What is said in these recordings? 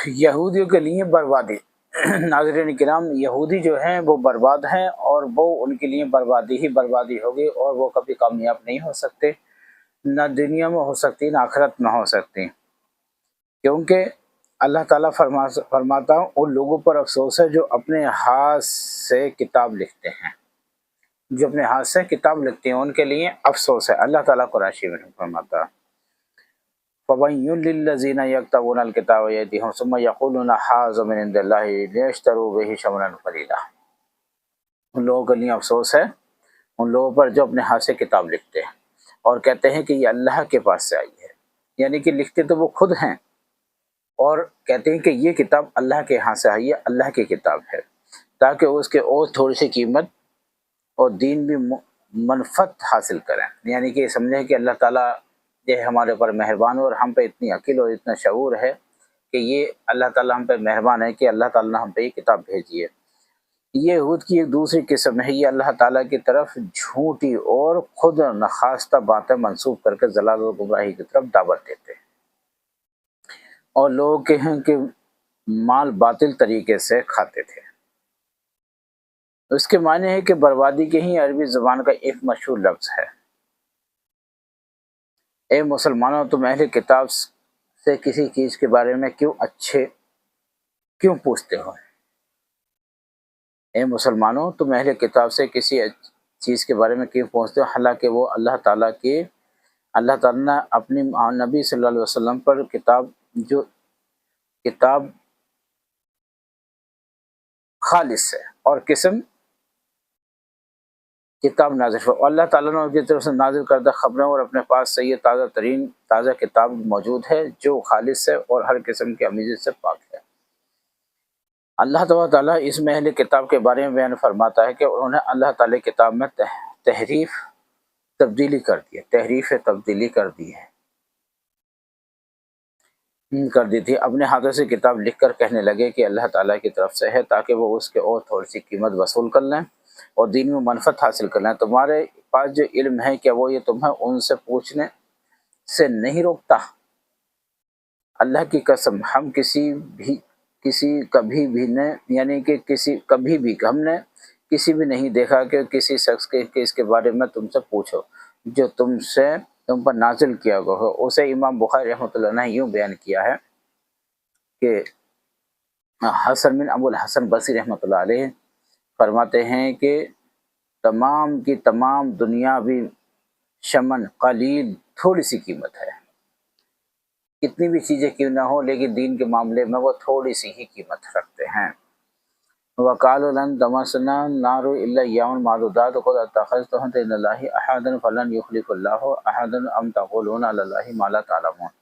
یہودیوں کے لیے بربادی۔ ناظرین کرام، یہودی جو ہیں وہ برباد ہیں، اور وہ ان کے لیے بربادی ہی بربادی ہوگی، اور وہ کبھی کامیاب نہیں ہو سکتے، نہ دنیا میں ہو سکتی نہ آخرت میں ہو سکتی، کیونکہ اللہ تعالیٰ فرماتا ہوں ان لوگوں پر افسوس ہے جو اپنے ہاتھ سے کتاب لکھتے ہیں، جو اپنے ہاتھ سے کتاب لکھتے ہیں ان کے لیے افسوس ہے۔ اللہ تعالیٰ قرآن شریف میں فرماتا ہے فَوَيْلٌ لِّلَّذِينَ يَكْتُبُونَ الْكِتَابَ بِأَيْدِيهِمْ ثُمَّ يَقُولُونَ هَٰذَا مِنْ عِندِ اللَّهِ لِيَشْتَرُوا بِهِ ثَمَنًا قَلِيلًا۔ ان لوگوں کے لیے افسوس ہے، ان لوگوں پر جو اپنے ہاتھ سے کتاب لکھتے ہیں اور کہتے ہیں کہ یہ اللہ کے پاس سے آئی ہے، یعنی کہ لکھتے تو وہ خود ہیں اور کہتے ہیں کہ یہ کتاب اللہ کے ہاں سے آئی ہے، اللہ کی کتاب ہے، تاکہ اس کے اور تھوڑی سی قیمت اور دین بھی منفعت حاصل کریں، یعنی کہ سمجھیں کہ اللہ تعالیٰ یہ ہمارے اوپر مہربان اور ہم پہ اتنی عقل اور اتنا شعور ہے کہ یہ اللہ تعالیٰ ہم پہ مہربان ہے کہ اللہ تعالیٰ نے ہم پہ یہ کتاب بھیجی ہے۔ یہ یہود کی ایک دوسری قسم ہے، یہ اللہ تعالیٰ کی طرف جھوٹی اور خود نخواستہ باتیں منسوب کر کے ضلال و گمراہی کی طرف دعوت دیتے ہیں، اور لوگ کہ ہیں کہ مال باطل طریقے سے کھاتے تھے۔ اس کے معنی ہے کہ بربادی کے ہی عربی زبان کا ایک مشہور لفظ ہے، اے مسلمانوں تم اہل کتاب سے کسی چیز کے بارے میں کیوں پوچھتے ہو؟ اے مسلمانوں تم اہل کتاب سے کسی چیز کے بارے میں کیوں پوچھتے ہو، حالانکہ وہ اللہ تعالیٰ نے اپنی نبی صلی اللہ علیہ وسلم پر کتاب خالص ہے اور قسم کتاب نازل ہے، اور اللہ تعالیٰ نے ان کی طرف سے نازل کردہ خبریں اور اپنے پاس سے یہ تازہ کتاب موجود ہے جو خالص ہے اور ہر قسم کی امیزت سے پاک ہے۔ اللہ تعالیٰ اس میں اہل کتاب کے بارے میں بیان فرماتا ہے کہ انہوں نے اللہ تعالیٰ کی کتاب میں تبدیلی کر دی تھی، اپنے ہاتھوں سے کتاب لکھ کر کہنے لگے کہ اللہ تعالیٰ کی طرف سے ہے، تاکہ وہ اس کے اور تھوڑی سی قیمت وصول کر لیں اور دین میں منفعت حاصل کر لیں۔ تمہارے پاس جو علم ہے کیا وہ یہ تمہیں ان سے پوچھنے سے نہیں روکتا؟ اللہ کی قسم ہم ہم نے کسی بھی نہیں دیکھا کہ کسی شخص کے اس کے بارے میں تم سے پوچھو جو تم پر نازل کیا گیا ہو۔ اسے امام بخاری رحمۃ اللہ نے یوں بیان کیا ہے کہ حسن بن ابو الحسن بصری رحمۃ اللہ علیہ فرماتے ہیں کہ تمام کی تمام دنیاوی شمن قلیل تھوڑی سی قیمت ہے، کتنی بھی چیزیں کیوں نہ ہو لیکن دین کے معاملے میں وہ تھوڑی سی ہی قیمت رکھتے ہیں۔ وَقَالُوا لَن تَمَسَّنَا النَّارُ إِلَّا أَيَّامًا مَّعْدُودَاتٍ قُلْ أَتَّخَذْتُمْ عِندَ اللَّهِ أَحَدًا فَلَنْ يُخْلِفَ اللَّهُ أَحَدًا أَمْ تَقُولُونَ عَلَى اللَّهِ مَا لَا تَعْلَمُونَ۔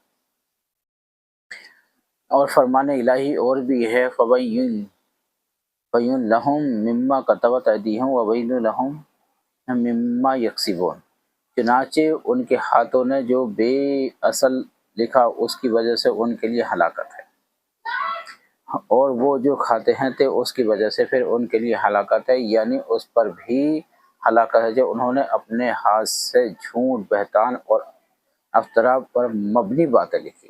اور فرمان الہی اور بھی ہے فَوَيْلٌ لَّهُم مِّمَّا كَتَبَتْ أَيْدِيهِمْ وَوَيْلٌ لَّهُم مِّمَّا يَكْسِبُونَ۔ چنانچہ ان کے ہاتھوں نے جو بے اصل لکھا اس کی وجہ سے ان کے لیے ہلاکت ہے، اور وہ جو کھاتے ہیں تھے اس کی وجہ سے پھر ان کے لیے ہلاکت ہے، یعنی اس پر بھی ہلاکت ہے جو انہوں نے اپنے ہاتھ سے جھوٹ، بہتان اور افطرا پر مبنی باتیں لکھی،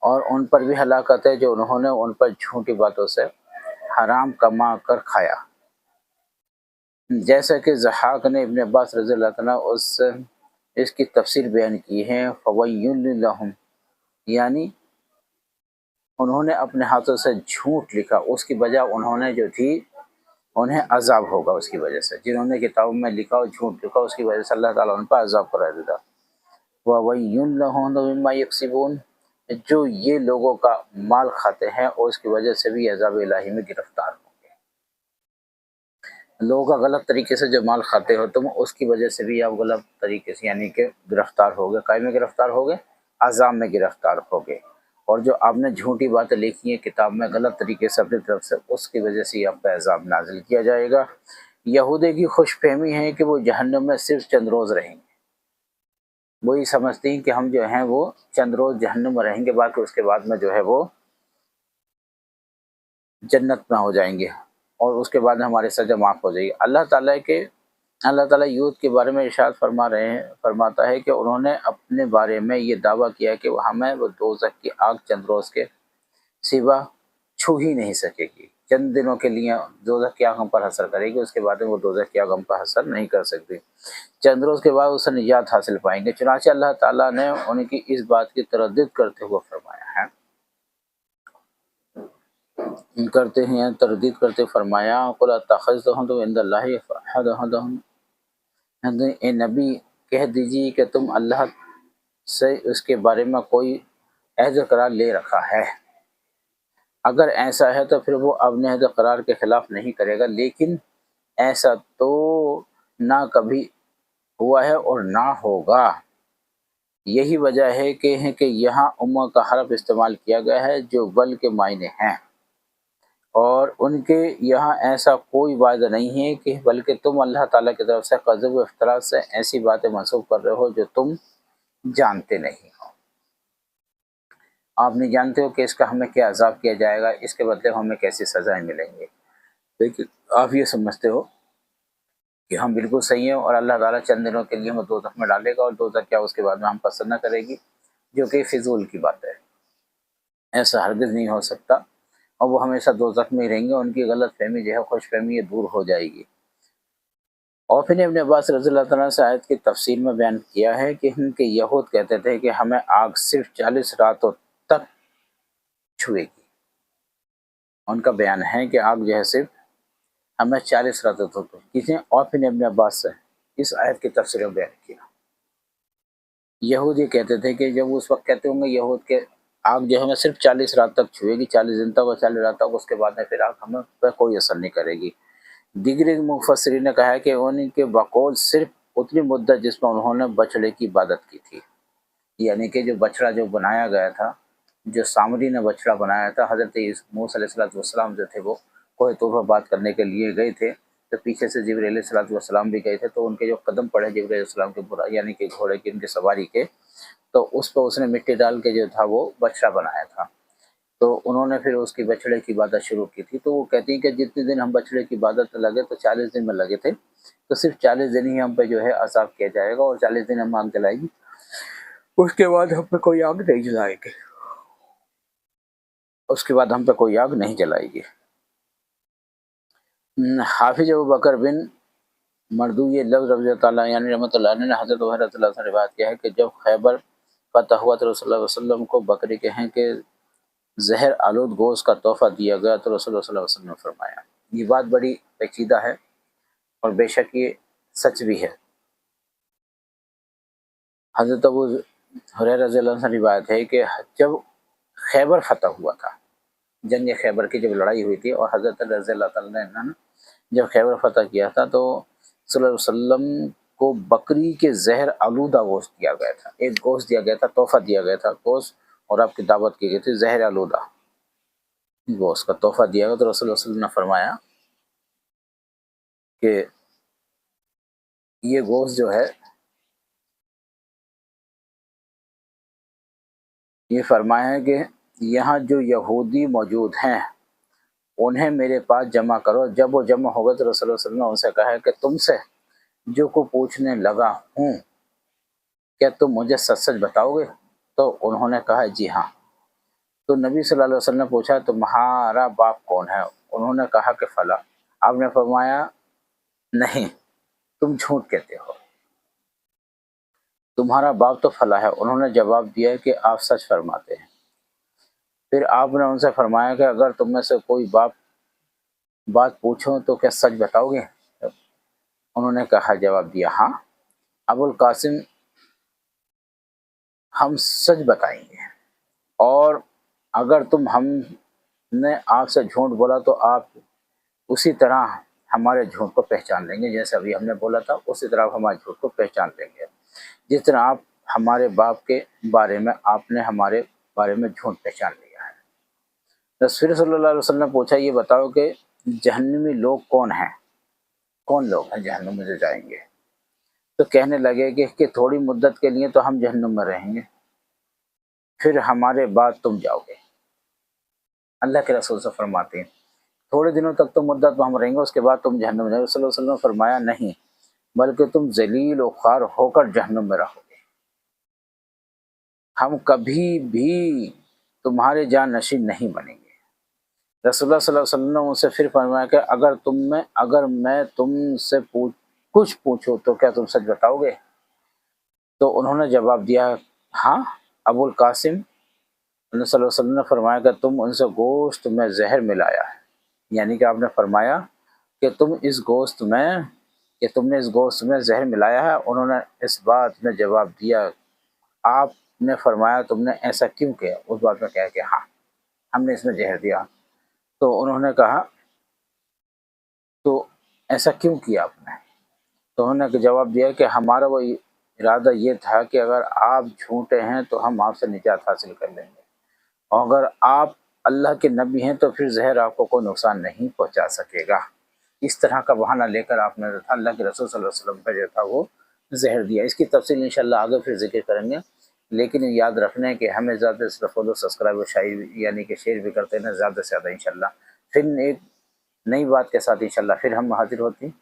اور ان پر بھی ہلاکت ہے جو انہوں نے ان پر جھوٹی باتوں سے حرام کما کر کھایا۔ جیسا کہ ضحاک نے ابن عباس رضی اللہ عنہ اس کی تفسیر بیان کی ہے، فَوَيْلٌ لَّهُم، یعنی انہوں نے اپنے ہاتھوں سے جھوٹ لکھا، اس کی وجہ انہوں نے جو تھی انہیں عذاب ہوگا، اس کی وجہ سے جنہوں نے کتابوں میں لکھا اور جھوٹ لکھا اس کی وجہ سے اللہ تعالیٰ ان پر عذاب کرا دیتا۔ وَوَيْلٌ لَّهُم مِّمَّا يَكْسِبُونَ، جو یہ لوگوں کا مال کھاتے ہیں اور اس کی وجہ سے بھی عذاب الہی میں گرفتار ہوں گے۔ لوگوں کا غلط طریقے سے جو مال کھاتے ہو تم، اس کی وجہ سے بھی آپ غلط طریقے سے یعنی کہ گرفتار ہوگے، قائم میں گرفتار ہوگے، عذاب میں گرفتار ہوگے، اور جو آپ نے جھوٹی باتیں لکھی ہیں کتاب میں غلط طریقے سے اپنی طرف سے، اس کی وجہ سے آپ پہ عذاب نازل کیا جائے گا۔ یہودی کی خوش فہمی ہے کہ وہ جہنم میں صرف چند روز رہیں گے، وہی سمجھتے ہیں کہ ہم جو ہیں وہ چند روز جہنم میں رہیں گے، باقی اس کے بعد میں جو ہے وہ جنت میں ہو جائیں گے، اور اس کے بعد ہماری سزا معاف ہو جائے گی۔ اللہ تعالیٰ کے اللہ تعالیٰ یوت کے بارے میں ارشاد فرماتا ہے کہ انہوں نے اپنے بارے میں یہ دعویٰ کیا کہ ہمیں وہ دوزخ کی آگ چند روز کے سوا چھو ہی نہیں سکے گی، چند دنوں کے لیے دوزخ کی آگ ہم پر اثر کرے گی، اس کے بعد میں وہ دوزخ کی آگ ہم پر اثر نہیں کر سکتی، چند روز کے بعد اس سے نجات حاصل پائیں گے۔ چنانچہ اللہ تعالیٰ نے ان کی اس بات کی تردید کرتے ہوئے فرمایا قُلْ اتَّخَذْتُمْ عِندَ اللَّهِ عَهْدًا، اے نبی کہہ دیجیے کہ تم اللہ سے اس کے بارے میں کوئی عہد و قرار لے رکھا ہے، اگر ایسا ہے تو پھر وہ اپنے عہد و قرار کے خلاف نہیں کرے گا، لیکن ایسا تو نہ کبھی ہوا ہے اور نہ ہوگا۔ یہی وجہ ہے کہ یہاں امہ کا حرف استعمال کیا گیا ہے جو بل کے معنی ہیں، اور ان کے یہاں ایسا کوئی وعدہ نہیں ہے کہ بلکہ تم اللہ تعالیٰ کی طرف سے کذب و افتراء سے ایسی باتیں منسوخ کر رہے ہو جو تم جانتے نہیں ہو۔ آپ نہیں جانتے ہو کہ اس کا ہمیں کیا عذاب کیا جائے گا، اس کے بدلے ہمیں کیسی سزائیں ملیں گی، لیکن آپ یہ سمجھتے ہو کہ ہم بالکل صحیح ہیں اور اللہ تعالیٰ چند دنوں کے لیے ہمیں دوزخ میں ڈالے گا اور دوزخ کیا اس کے بعد میں ہم پسند نہ کرے گی، جو کہ فضول کی بات ہے، ایسا ہرگز نہیں ہو سکتا، اور وہ ہمیشہ دوزخ میں ہی رہیں گے، ان کی غلط فہمی جو ہے خوش فہمی یہ دور ہو جائے گی۔ اور پھر ابن عباس رضی اللہ تعالیٰ سے آیت کی تفسیر میں بیان کیا ہے کہ یہود کہتے تھے کہ ہمیں آگ صرف 40 راتوں تک چھوئے گی، ان کا بیان ہے کہ آگ جو ہے صرف ہمیں 40 راتوں تک کسی اور پھر ابن عباس سے اس آیت کی تفسیر میں بیان کیا۔ یہود یہ کہتے تھے کہ جب اس وقت کہتے ہوں گے یہود کے آگ جو ہے ہمیں صرف 40 رات تک چھوئے گی، 40 دن تک اور 40 رات تک، اس کے بعد میں پھر آگ ہمیں پر کوئی اثر نہیں کرے گی۔ دیگر مفسرین نے کہا ہے کہ ان کے بقول صرف اتنی مدت جس میں انہوں نے بچڑے کی عبادت کی تھی، یعنی کہ جو بچڑا جو بنایا گیا تھا، جو سامری نے بچڑا بنایا تھا، حضرت موسیٰ علیہ السلام جو تھے وہ کوہ طور پر بات کرنے کے لیے گئے تھے، تو پیچھے سے جبرائیل علیہ السلام بھی گئے تھے، تو ان کے جو قدم پڑے جبرائیل علیہ السلام کے برا یعنی کہ گھوڑے کی ان کے سواری کے، تو اس پہ اس نے مٹی ڈال کے جو تھا وہ بچڑا بنایا تھا، تو انہوں نے پھر اس کی بچڑے کی عبادت شروع کی تھی۔ تو وہ کہتی ہیں کہ جتنے دن ہم بچڑے کی عبادت میں لگے تو 40 دن میں لگے تھے، تو صرف 40 دن ہی ہم پہ جو ہے عذاب کیا جائے گا، اور 40 دن ہم آگ جلائے گی، اس کے بعد ہم پہ کوئی آگ نہیں جلائے گی، اس کے بعد ہم پہ کوئی آگ نہیں جلائے گی۔ حافظ ابوبکر بن مردوی لفظ رضی اللہ تعالیٰ یعنی رحمۃ اللہ علیہ نے حضرت عمر رضی اللہ عنہ سے روایت کیا ہے کہ جب خیبر فتح ہوا تو رسول اللہ صلی اللہ علیہ وسلم کو بکری کے ہیں کہ زہر آلود گوشت کا تحفہ دیا گیا، تو رسول اللہ صلی اللہ علیہ وسلم نے فرمایا، یہ بات بڑی پیچیدہ ہے اور بے شک یہ سچ بھی ہے۔ حضرت ابو ہریرہ رضی اللہ عنہ سے روایت ہے کہ جب خیبر فتح ہوا تھا، جنگ خیبر کی جب لڑائی ہوئی تھی اور حضرت رضی اللہ تعالیٰ نے جب خیبر فتح کیا تھا، تو صلی اللہ علیہ وسلم کو بکری کے زہر آلودہ گوشت دیا گیا تھا، ایک گوشت دیا گیا تھا، تحفہ دیا گیا تھا گوشت، اور آپ کی دعوت کی گئی تھی زہر آلودہ گوشت کا تحفہ دیا گیا، تو رسول اللہ صلی اللہ علیہ وسلم نے فرمایا کہ یہ گوشت جو ہے، یہ فرمایا ہے کہ یہاں جو یہودی موجود ہیں انہیں میرے پاس جمع کرو۔ جب وہ جمع ہو گئے تو رسول اللہ صلی اللہ علیہ وسلم نے ان سے کہا ہے کہ تم سے جو کو پوچھنے لگا ہوں کیا تم مجھے سچ سچ بتاؤ گے؟ تو انہوں نے کہا جی ہاں۔ تو نبی صلی اللہ علیہ وسلم نے پوچھا تمہارا باپ کون ہے؟ انہوں نے کہا کہ فلاں۔ آپ نے فرمایا نہیں، تم جھوٹ کہتے ہو، تمہارا باپ تو فلاں ہے۔ انہوں نے جواب دیا کہ آپ سچ فرماتے ہیں۔ پھر آپ نے ان سے فرمایا کہ اگر تم میں سے کوئی بات پوچھو تو کیا سچ بتاؤ گے؟ انہوں نے کہا جواب دیا ہاں۔ ابو القاسم ہم سچ بتائیں گے، اور اگر ہم نے آپ سے جھوٹ بولا تو آپ اسی طرح ہمارے جھوٹ کو پہچان لیں گے، جیسے ابھی ہم نے بولا تھا اسی طرح آپ ہمارے جھوٹ کو پہچان لیں گے، جس طرح آپ ہمارے باپ کے بارے میں آپ نے ہمارے بارے میں جھوٹ پہچان لیا ہے۔ رسول صلی اللہ علیہ وسلم نے پوچھا یہ بتاؤ کہ جہنمی لوگ کون ہیں، کون لوگ ہیں جہنم میں جو جائیں گے؟ تو کہنے لگے کہ تھوڑی مدت کے لیے تو ہم جہنم میں رہیں گے، پھر ہمارے بعد تم جاؤ گے۔ اللہ کے رسول سے فرماتے ہیں تھوڑے دنوں تک تو مدت ہم رہیں گے، اس کے بعد تم جہنم میں جاؤ گے۔ صلی اللہ علیہ وسلم نے فرمایا نہیں، بلکہ تم ذلیل و خوار ہو کر جہنم میں رہو گے، ہم کبھی بھی تمہارے جان نشین نہیں بنیں گے۔ رسول اللہ صلی اللہ علیہ وسلم نے ان سے پھر فرمایا کہ اگر میں تم سے کچھ پوچھوں تو کیا تم سچ بتاؤ گے؟ تو انہوں نے جواب دیا، ہاں ابو القاسم۔ اللہ صلی اللہ علیہ وسلم نے فرمایا کہ تم ان سے گوشت میں زہر ملایا ہے، یعنی کہ آپ نے فرمایا کہ تم نے اس گوشت میں زہر ملایا ہے۔ انہوں نے اس بات میں جواب دیا، آپ نے فرمایا تم نے ایسا کیوں کیا؟ اس بات میں کہا کہ ہاں ہم نے اس میں زہر دیا۔ تو انہوں نے کہا تو ایسا کیوں کیا آپ نے؟ تو انہوں نے جواب دیا کہ ہمارا وہ ارادہ یہ تھا کہ اگر آپ جھوٹے ہیں تو ہم آپ سے نجات حاصل کر لیں گے، اور اگر آپ اللہ کے نبی ہیں تو پھر زہر آپ کو کوئی نقصان نہیں پہنچا سکے گا۔ اس طرح کا بہانہ لے کر آپ نے اللہ کے رسول صلی اللہ علیہ وسلم کا جو تھا وہ زہر دیا۔ اس کی تفصیل انشاءاللہ آگے پھر ذکر کریں گے، لیکن یاد رکھنا ہے کہ ہمیں زیادہ سے فالو سبسکرائب و شیئر یعنی کہ شیئر بھی کرتے ہیں زیادہ سے زیادہ انشاءاللہ۔ پھر ایک نئی بات کے ساتھ انشاءاللہ پھر ہم حاضر ہوتے ہیں۔